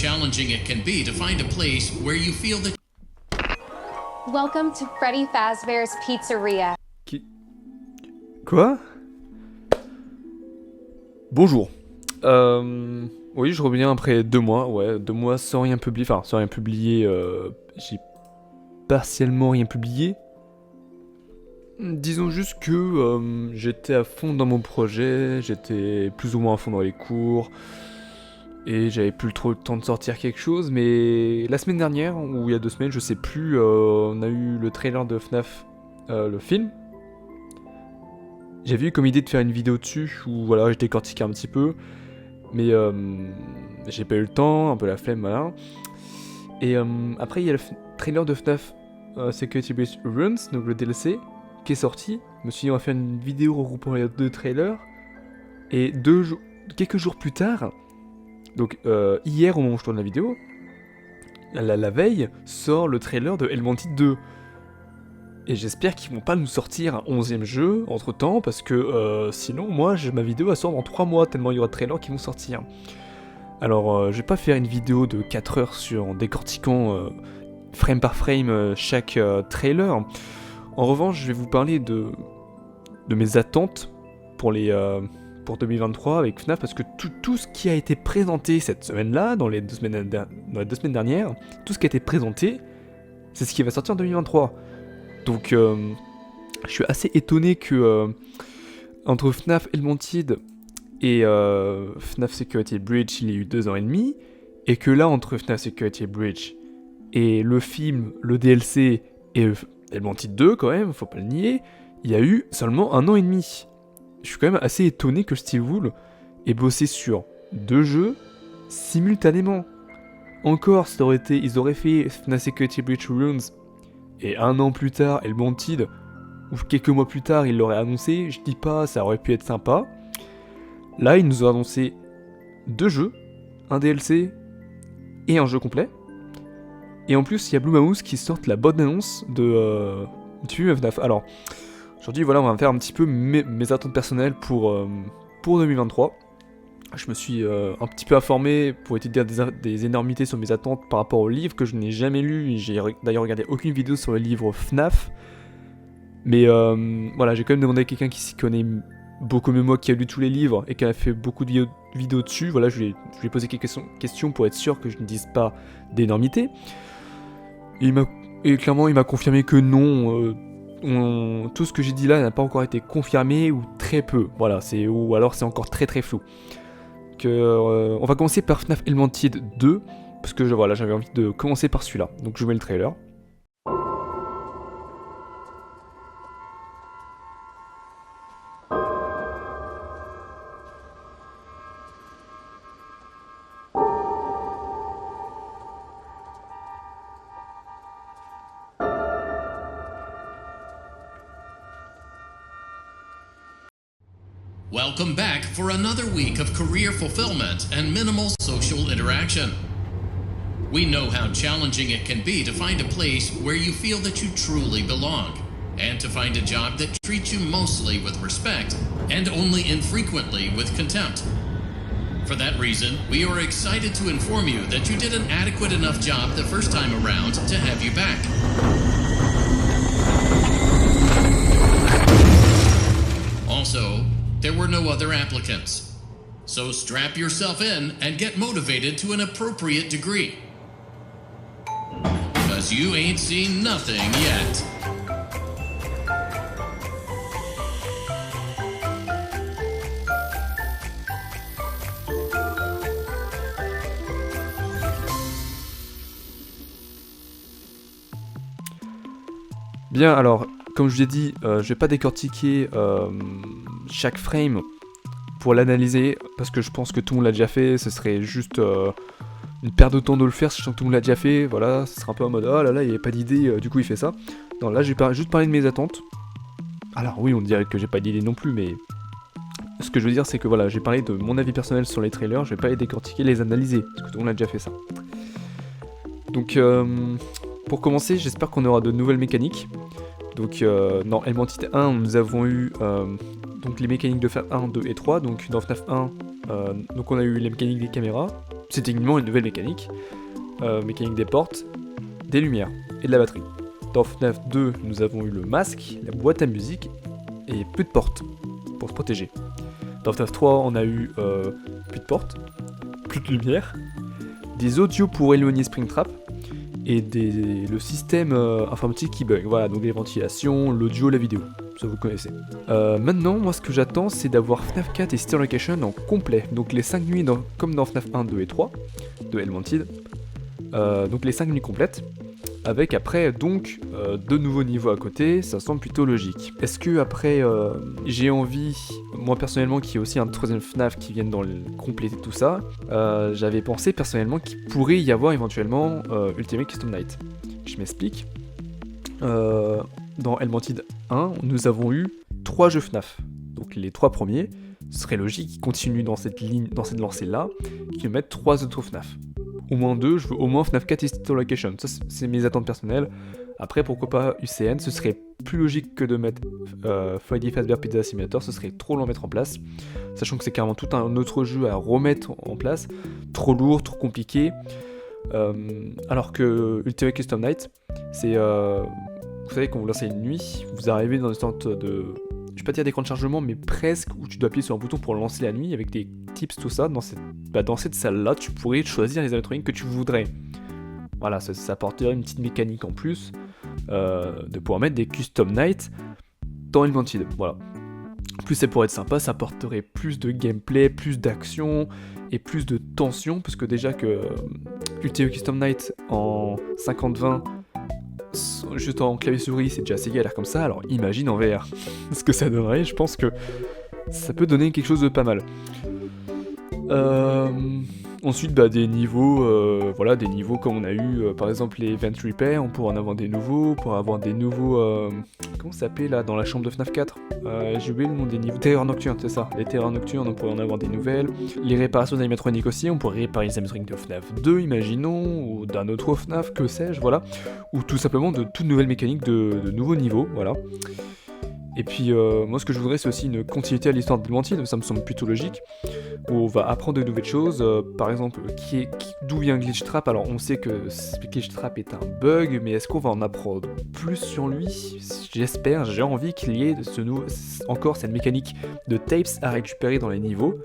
challenging it can be to find a place where you feel that. Welcome to Freddy Fazbear's Pizzeria. Qui... Quoi? Bonjour. Oui, je reviens après 2 mois, ouais, 2 mois sans rien publier, enfin sans rien publier, j'ai partiellement rien publié. Disons juste que j'étais à fond dans mon projet, j'étais plus ou moins à fond dans les cours, et j'avais plus trop le temps de sortir quelque chose, mais la semaine dernière, ou il y a 2 semaines, je sais plus, on a eu le trailer de FNAF, le film. J'avais eu comme idée de faire une vidéo dessus, où voilà, je décortiquais un petit peu, mais j'ai pas eu le temps, un peu la flemme, voilà. Et après, il y a le trailer de FNAF Security Breach Runes, donc le DLC, qui est sorti. Je me suis dit, on va faire une vidéo regroupant les 2 trailers. Et quelques jours plus tard, donc hier au moment où je tourne la vidéo, la veille, sort le trailer de Helmantic 2. Et j'espère qu'ils vont pas nous sortir un 11ème jeu entre temps, parce que sinon, moi, ma vidéo va sortir dans 3 mois, tellement il y aura de trailers qui vont sortir. Alors, je vais pas faire une vidéo de 4 heures en décortiquant frame par frame chaque trailer. En revanche, je vais vous parler de mes attentes pour 2023 avec FNAF, parce que tout ce qui a été présenté cette semaine-là, dans les 2 semaines dernières, tout ce qui a été présenté, c'est ce qui va sortir en 2023. Donc, je suis assez étonné que entre FNAF Helmantic et FNAF Security Breach, il y a eu 2 ans et demi, et que là, entre FNAF Security Breach et le film, le DLC et Helmantic 2, quand même, faut pas le nier, il y a eu seulement 1 an et demi. Je suis quand même assez étonné que Steve Wool ait bossé sur 2 jeux simultanément. Encore, ils auraient fait FNAF Security Breach Runes, et 1 an plus tard, Helmantic, ou quelques mois plus tard, il l'aurait annoncé, je dis pas, ça aurait pu être sympa. Là, ils nous ont annoncé 2 jeux, un DLC et un jeu complet. Et en plus, il y a Blue Mammoth qui sort la bonne annonce de FNAF. Alors, aujourd'hui, voilà, on va faire un petit peu mes attentes personnelles pour 2023. Je me suis un petit peu informé pour essayer de dire des énormités sur mes attentes par rapport au livre que je n'ai jamais lu. J'ai d'ailleurs regardé aucune vidéo sur le livre FNAF. Mais voilà, j'ai quand même demandé à quelqu'un qui s'y connaît beaucoup mieux moi, qui a lu tous les livres et qui a fait beaucoup de vidéos dessus. Voilà, je lui ai posé quelques questions pour être sûr que je ne dise pas d'énormités. Et clairement, il m'a confirmé que non, tout ce que j'ai dit là n'a pas encore été confirmé, ou très peu. Voilà, ou alors c'est encore très très flou. On va commencer par FNAF Helmantic 2, parce que voilà, j'avais envie de commencer par celui-là. Donc je vous mets le trailer. Welcome back for another week of career fulfillment and minimal social interaction. We know how challenging it can be to find a place where you feel that you truly belong, and to find a job that treats you mostly with respect and only infrequently with contempt. For that reason, we are excited to inform you that you did an adequate enough job the first time around to have you back. Also, there were no other applicants. So strap yourself in and get motivated to an appropriate degree. Because you ain't seen nothing yet. Bien, alors, comme je vous ai dit, je vais pas décortiquer chaque frame pour l'analyser, parce que je pense que tout le monde l'a déjà fait, ce serait juste une perte de temps de le faire, sachant que tout le monde l'a déjà fait, voilà, ce sera un peu en mode « Oh là là, il n'y avait pas d'idée, du coup il fait ça ». Non, là, je vais juste parler de mes attentes. Alors oui, on dirait que j'ai pas d'idée non plus, mais ce que je veux dire, c'est que voilà, j'ai parlé de mon avis personnel sur les trailers, je vais pas les décortiquer, les analyser, parce que tout le monde a déjà fait ça. Donc, pour commencer, j'espère qu'on aura de nouvelles mécaniques. Donc dans Helmantic 1, nous avons eu donc les mécaniques de FNAF 1, 2 et 3. Donc dans FNAF 1, Donc on a eu les mécaniques des caméras, c'est techniquement une nouvelle mécanique, mécanique des portes, des lumières et de la batterie. Dans FNAF 2, nous avons eu le masque, la boîte à musique et plus de portes pour se protéger. Dans FNAF 3, on a eu plus de portes, plus de lumière, des audios pour éloigner Springtrap et le système informatique qui bug. Voilà, donc les ventilations, l'audio, la vidéo, ça vous connaissez. Maintenant, moi ce que j'attends, c'est d'avoir FNAF 4 et Still Location en complet. Donc les 5 nuits comme dans FNAF 1, 2 et 3 de Helmanted. Donc les 5 nuits complètes. Avec après donc 2 nouveaux niveaux à côté, ça semble plutôt logique. Est-ce que après j'ai envie, moi personnellement qui ai aussi un troisième FNAF qui vienne compléter tout ça, j'avais pensé personnellement qu'il pourrait y avoir éventuellement Ultimate Custom Night. Je m'explique. Dans Helmanted 1, nous avons eu 3 jeux FNAF. Donc les 3 premiers, ce serait logique qu'ils continuent dans cette lancée-là, qu'ils mettent 3 autres FNAF. Au moins 2, je veux au moins FNAF 4 et Still Location. Ça, c'est mes attentes personnelles. Après, pourquoi pas UCN, ce serait plus logique que de mettre Freddy Fazbear Pizza Simulator, ce serait trop long à mettre en place. Sachant que c'est carrément tout un autre jeu à remettre en place. Trop lourd, trop compliqué. Alors que Ultimate Custom Night, c'est... vous savez, quand vous lancez une nuit, vous arrivez dans une sorte de... Je vais pas dire d'écran de chargement, mais presque, où tu dois appuyer sur un bouton pour lancer la nuit, avec des tips, tout ça. Dans cette salle-là, tu pourrais choisir les animatroniques que tu voudrais. Voilà, ça apporterait une petite mécanique en plus, de pouvoir mettre des custom nights dans Helmanted. Voilà. En plus, ça pourrait être sympa, ça apporterait plus de gameplay, plus d'action, et plus de tension, parce que déjà que Ultimate Custom Night en 50-20, juste en clavier souris, c'est déjà assez galère comme ça, alors imagine en VR ce que ça donnerait. Je pense que ça peut donner quelque chose de pas mal. Ensuite, des niveaux, voilà, des niveaux comme on a eu par exemple les Event Repair, on pourrait en avoir des nouveaux, pour avoir des nouveaux, comment ça s'appelle là, dans la chambre de FNAF 4, j'ai oublié le nom des niveaux, terreurs nocturnes, c'est ça, les terreurs nocturnes, on pourrait en avoir des nouvelles, les réparations d'animatroniques aussi, on pourrait réparer les animatroniques de FNAF 2, imaginons, ou d'un autre FNAF, que sais-je, voilà, ou tout simplement de toutes nouvelles mécaniques de nouveaux niveaux, voilà. Et puis moi ce que je voudrais, c'est aussi une continuité à l'histoire de Helmanted, ça me semble plutôt logique, où on va apprendre de nouvelles choses, par exemple d'où vient Glitch Trap. Alors on sait que Glitch Trap est un bug, mais est-ce qu'on va en apprendre plus sur lui? J'espère, j'ai envie qu'il y ait encore cette mécanique de tapes à récupérer dans les niveaux,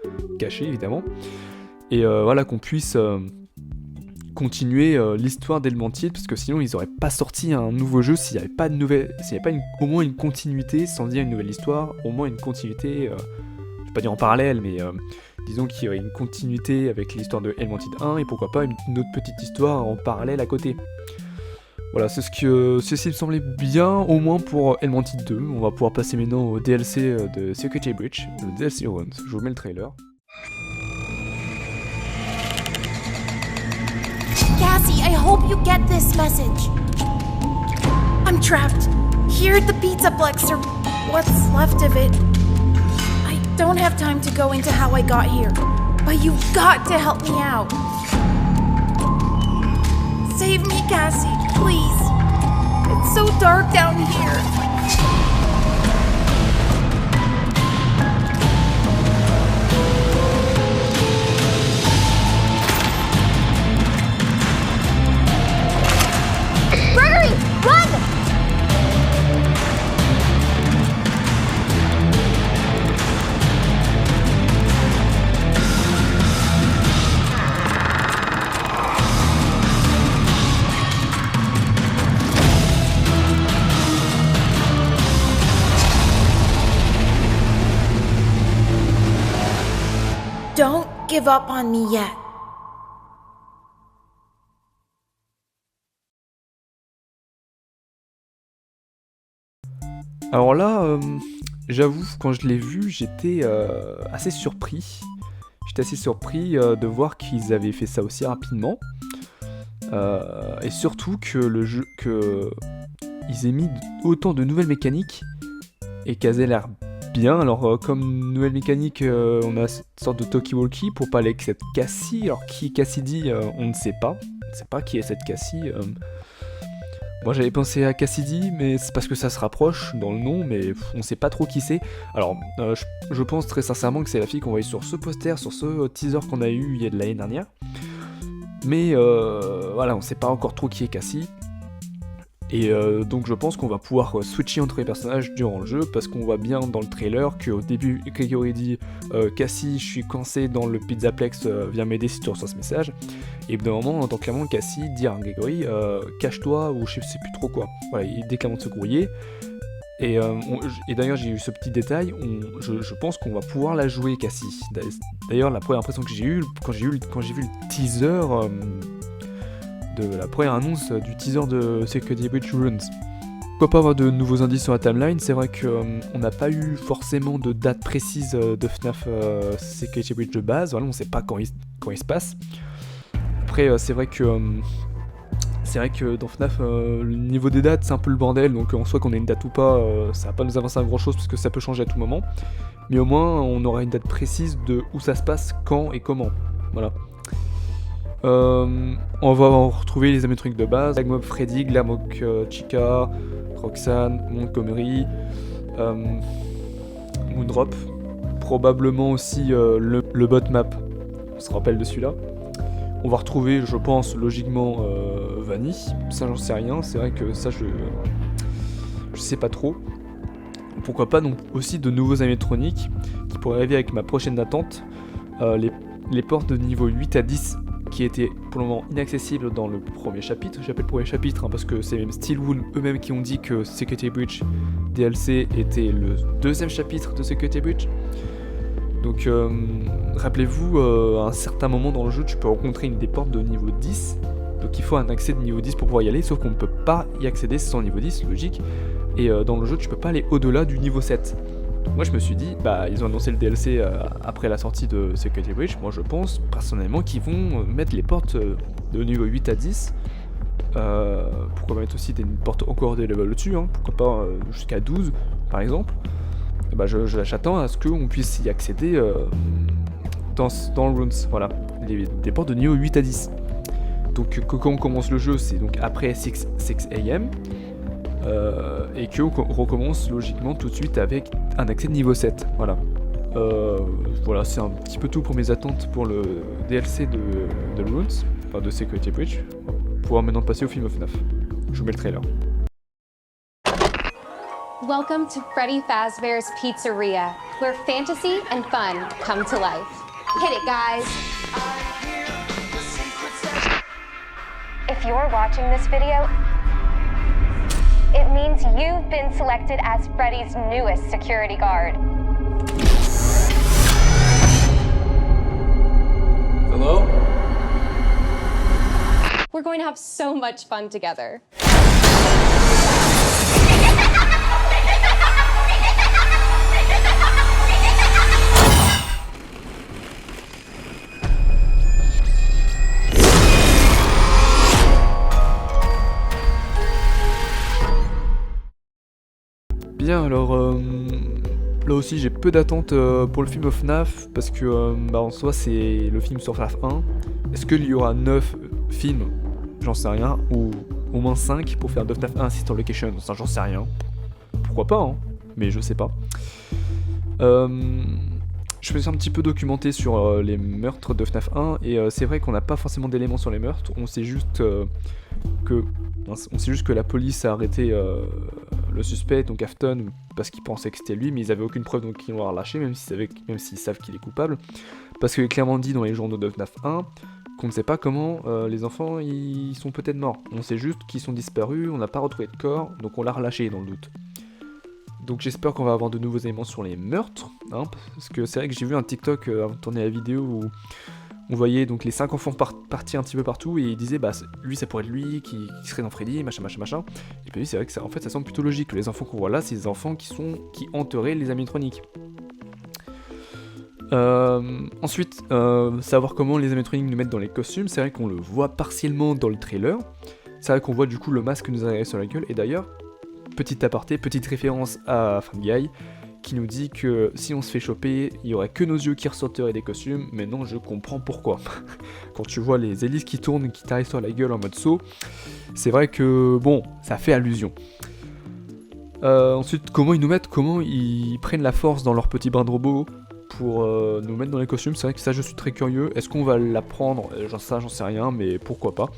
cachés évidemment, et voilà, qu'on puisse continuer l'histoire d'Helmanted, parce que sinon ils auraient pas sorti un nouveau jeu s'il n'y avait pas au moins une continuité, sans dire une nouvelle histoire, au moins une continuité, je vais pas dire en parallèle, mais disons qu'il y aurait une continuité avec l'histoire de Helmanted 1, et pourquoi pas une autre petite histoire en parallèle à côté. Voilà, c'est ceci me semblait bien, au moins pour Helmanted 2. On va pouvoir passer maintenant au DLC de Security Breach, le DLC Runs. Je vous mets le trailer. Cassie, I hope you get this message. I'm trapped here at the Pizzaplex, or what's left of it. I don't have time to go into how I got here, but you've got to help me out. Save me, Cassie, please. It's so dark down here. Don't give up on me yet. Alors là, j'avoue, quand je l'ai vu, j'étais assez surpris. J'étais assez surpris de voir qu'ils avaient fait ça aussi rapidement. Et surtout que ils aient mis autant de nouvelles mécaniques et qu'elles aient l'air bien. Alors comme nouvelle mécanique, on a cette sorte de talkie-walkie pour parler avec cette Cassie. Alors qui est Cassidy, on ne sait pas. On ne sait pas qui est cette Cassie. Moi j'avais pensé à Cassidy, mais c'est parce que ça se rapproche dans le nom, mais on sait pas trop qui c'est. Alors je pense très sincèrement que c'est la fille qu'on voyait sur ce poster, sur ce teaser qu'on a eu il y a de l'année dernière. Mais voilà, on sait pas encore trop qui est Cassie. Et donc je pense qu'on va pouvoir switcher entre les personnages durant le jeu, parce qu'on voit bien dans le trailer qu'au début Gregory dit Cassie, je suis coincé dans le Pizzaplex, viens m'aider si tu reçois ce message. Et d'un moment on entend clairement Cassie dire à Gregory cache-toi, ou je sais plus trop quoi. Voilà, il déclare ce courrier. Et d'ailleurs j'ai eu ce petit détail, je pense qu'on va pouvoir la jouer Cassie. D'ailleurs la première impression que j'ai eue quand j'ai vu le teaser de la première annonce du teaser de Security Breach Runes. Pourquoi pas avoir de nouveaux indices sur la timeline? C'est vrai qu'on n'a pas eu forcément de date précise de FNAF Security Breach de base, voilà, on ne sait pas quand il se passe. Après c'est vrai que dans FNAF le niveau des dates c'est un peu le bordel, donc en soi qu'on ait une date ou pas ça va pas nous avancer à grand chose parce que ça peut changer à tout moment. Mais au moins on aura une date précise de où ça se passe, quand et comment. Voilà. On va retrouver les animatroniques de base, Glamok Freddy, Glamok Chica, Roxanne, Montgomery, Moondrop, probablement aussi le bot map, on se rappelle de celui-là. On va retrouver, je pense, logiquement Vanny, ça j'en sais rien, c'est vrai que ça je sais pas trop. Pourquoi pas donc aussi de nouveaux animatroniques qui pourraient arriver avec ma prochaine attente, les portes de niveau 8 à 10 qui étaient pour le moment inaccessibles dans le premier chapitre. J'appelle le premier chapitre parce que c'est même Steelwood eux-mêmes qui ont dit que Security Breach DLC était le deuxième chapitre de Security Breach. Donc rappelez-vous, à un certain moment dans le jeu, tu peux rencontrer des portes de niveau 10. Donc il faut un accès de niveau 10 pour pouvoir y aller, sauf qu'on ne peut pas y accéder sans niveau 10, logique. Et dans le jeu, tu peux pas aller au-delà du niveau 7. Moi je me suis dit, ils ont annoncé le DLC après la sortie de Security Breach, moi je pense personnellement qu'ils vont mettre les portes de niveau 8 à 10, pourquoi pas mettre aussi des portes encore des levels au-dessus, hein, pourquoi pas jusqu'à 12 par exemple. J'attends à ce qu'on puisse y accéder dans le Runes, voilà, des portes de niveau 8 à 10. Donc quand on commence le jeu, c'est donc après 6 AM, et qu'on recommence logiquement tout de suite avec un accès de niveau 7, voilà. Voilà, c'est un petit peu tout pour mes attentes pour le DLC de Runes, enfin de Security Breach. On va pouvoir maintenant passer au film of FNAF. Je vous mets le trailer. Welcome to Freddy Fazbear's Pizzeria, where fantasy and fun come to life. Hit it, guys! If you're watching this video, it means you've been selected as Freddy's newest security guard. Hello? We're going to have so much fun together. Bien, alors là aussi j'ai peu d'attentes pour le film of FNAF parce que en soi c'est le film sur FNAF 1. Est-ce qu'il y aura 9 films? J'en sais rien, ou au moins 5 pour faire de FNAF 1 Sister Location, ça j'en sais rien. Pourquoi pas, hein, mais je sais pas. Je me suis un petit peu documenté sur les meurtres de FNAF 1 et c'est vrai qu'on n'a pas forcément d'éléments sur les meurtres, on sait juste que la police a arrêté le suspect, donc Afton, parce qu'ils pensaient que c'était lui, mais ils avaient aucune preuve, donc ils l'ont relâché, même s'ils savent qu'il est coupable. Parce qu'il est clairement dit dans les journaux de FNAF 1 qu'on ne sait pas comment les enfants ils sont peut-être morts. On sait juste qu'ils sont disparus, on n'a pas retrouvé de corps, donc on l'a relâché dans le doute. Donc j'espère qu'on va avoir de nouveaux éléments sur les meurtres, hein, parce que c'est vrai que j'ai vu un TikTok avant de tourner la vidéo où on voyait donc les 5 enfants partir un petit peu partout et il disait lui ça pourrait être lui qui serait dans Freddy, machin. Et puis c'est vrai que ça semble plutôt logique, les enfants qu'on voit là c'est les enfants qui hanteraient les animatroniques. Ensuite, savoir comment les animatroniques nous mettent dans les costumes, c'est vrai qu'on le voit partiellement dans le trailer, c'est vrai qu'on voit du coup le masque nous arriver sur la gueule, et d'ailleurs, petit aparté, petite référence à Family Guy, qui nous dit que si on se fait choper, il y aurait que nos yeux qui ressortiraient des costumes. Mais non, je comprends pourquoi. Quand tu vois les hélices qui tournent et qui t'arrivent sur la gueule en mode saut, c'est vrai que bon, ça fait allusion. Ensuite, comment ils prennent la force dans leur petit brin de robot pour nous mettre dans les costumes. C'est vrai que ça, je suis très curieux. Est-ce qu'on va l'apprendre? J'en sais rien, mais pourquoi pas.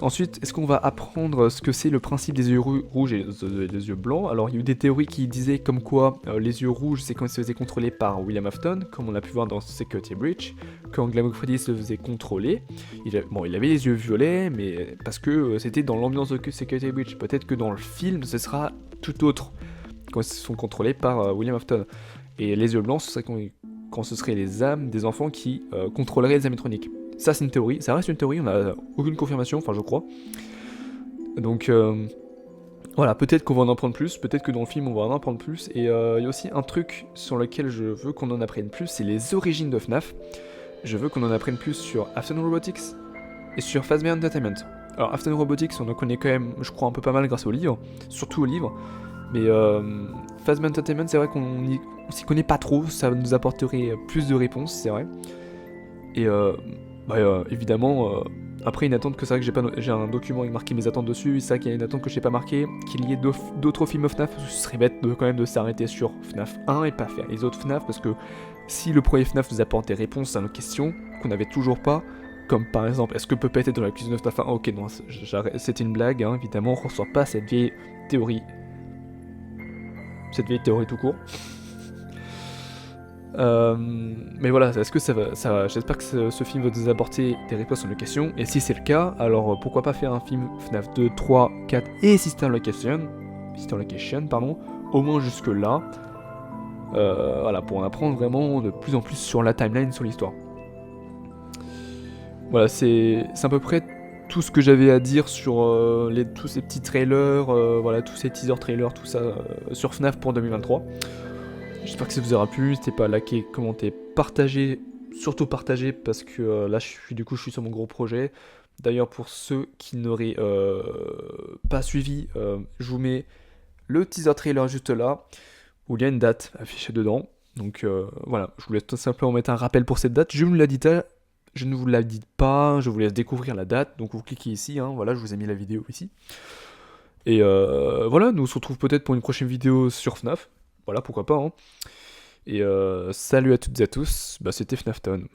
Ensuite, est-ce qu'on va apprendre ce que c'est le principe des yeux rouges et des yeux blancs? Alors, il y a eu des théories qui disaient comme quoi les yeux rouges, c'est quand ils se faisaient contrôler par William Afton, comme on a pu voir dans Security Breach, quand Glamrock Freddy se faisait contrôler. Il avait les yeux violets, mais parce que c'était dans l'ambiance de Security Breach. Peut-être que dans le film, ce sera tout autre, quand ils sont contrôlés par William Afton. Et les yeux blancs, ce serait quand ce seraient les âmes des enfants qui contrôleraient les animatroniques. Ça, c'est une théorie, ça reste une théorie, on n'a aucune confirmation, enfin je crois. Donc voilà, peut-être qu'on va en apprendre plus, peut-être que dans le film on va en apprendre plus. Et il y a aussi un truc sur lequel je veux qu'on en apprenne plus, c'est les origines de FNAF. Je veux qu'on en apprenne plus sur Afternoon Robotics et sur Fazbear Entertainment. Alors Afternoon Robotics, on en connaît quand même, je crois, un peu pas mal grâce aux livres, surtout aux livres. Mais Fazbear Entertainment, c'est vrai qu'on s'y connaît pas trop, ça nous apporterait plus de réponses, c'est vrai. Et évidemment, après une attente que c'est vrai que j'ai un document avec marqué mes attentes dessus, c'est vrai qu'il y a une attente que j'ai pas marquée, qu'il y ait d'autres films FNAF, ce serait bête quand même de s'arrêter sur FNAF 1 et pas faire les autres FNAF, parce que si le premier FNAF nous apporte des réponses à nos questions qu'on n'avait toujours pas, comme par exemple, est-ce que Puppet est dans la cuisine de FNAF 1? Ah, ok, non, c'était une blague, hein, évidemment, on ressort pas cette vieille théorie. Cette vieille théorie tout court. Mais voilà, est-ce que ça va j'espère que ce film va nous apporter des réponses à nos questions, et si c'est le cas, alors pourquoi pas faire un film FNAF 2, 3, 4 et Sister Location, au moins jusque là, voilà, pour en apprendre vraiment de plus en plus sur la timeline, sur l'histoire. Voilà, c'est à peu près tout ce que j'avais à dire sur tous ces petits trailers, voilà, tous ces teaser trailers, tout ça, sur FNAF pour 2023. J'espère que ça vous aura plu, n'hésitez pas à liker, commenter, partager, surtout partager parce que là je suis sur mon gros projet. D'ailleurs pour ceux qui n'auraient pas suivi, je vous mets le teaser trailer juste là, où il y a une date affichée dedans. Donc voilà, je vous laisse tout simplement mettre un rappel pour cette date. Je ne vous la dis pas, je vous laisse découvrir la date, donc vous cliquez ici, hein, voilà, je vous ai mis la vidéo ici. Et voilà, nous on se retrouve peut-être pour une prochaine vidéo sur FNAF. Voilà, pourquoi pas. Hein. Et salut à toutes et à tous, c'était FNAF Town.